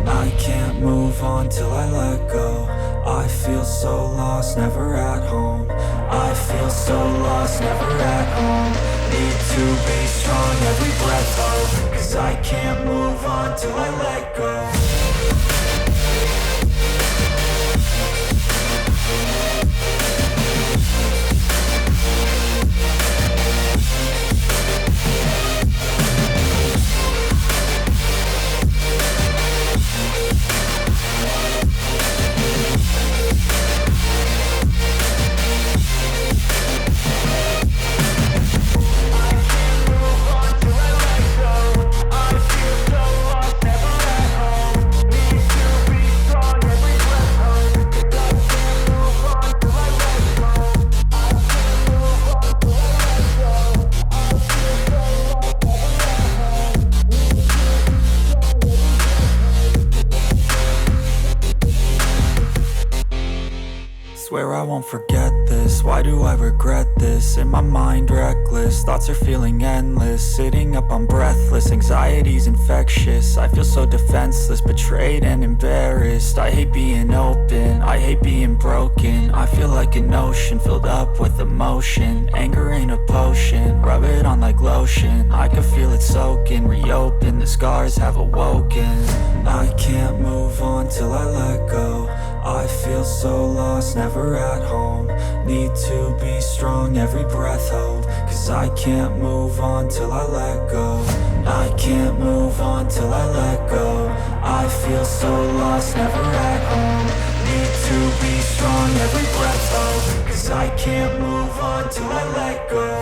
I can't move on till I let go. I feel so lost, never at home. I feel so lost, never at home. Need to be strong, every breath hold. Cause I can't move on till I let go. Swear I won't forget this, why do I regret this? In my mind reckless, thoughts are feeling endless. Sitting up I'm breathless, anxiety's infectious. I feel so defenseless, betrayed and embarrassed. I hate being open, I hate being broken. I feel like an ocean filled up with emotion. Anger ain't a potion, rub it on like lotion. I can feel it soaking, reopen, the scars have awoken. I can't move on till I let go. I feel so lost, never at home. Need to be strong, every breath hold. Cause I can't move on till I let go. I can't move on till I let go. I feel so lost, never at home. Need to be strong, every breath hold. Cause I can't move on till I let go.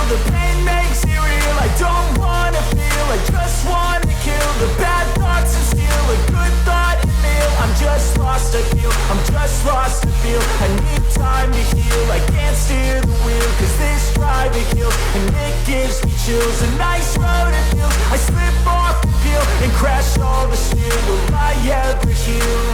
The pain makes it real, I don't wanna feel, I just wanna kill the bad thoughts and steal a good thought and meal. I'm just lost, I feel, I'm just lost to feel. I need time to heal, I can't steer the wheel. Cause this drive it kills, and it gives me chills. A nice road it feels, I slip off the peel and crash all the steel. Will I ever heal?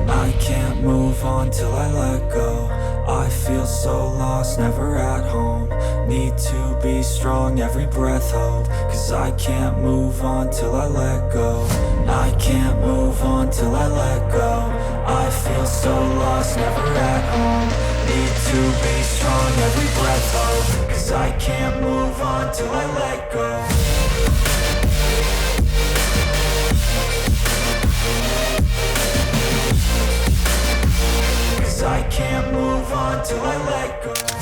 I can't move on till I let go. I feel so lost, never at home. Need to be strong, every breath hold. Cause I can't move on till I let go. I can't move on till I let go. I feel so lost, never at home. Need to be strong, every breath hold. Cause I can't move on till I let go. I can't move on till I let go.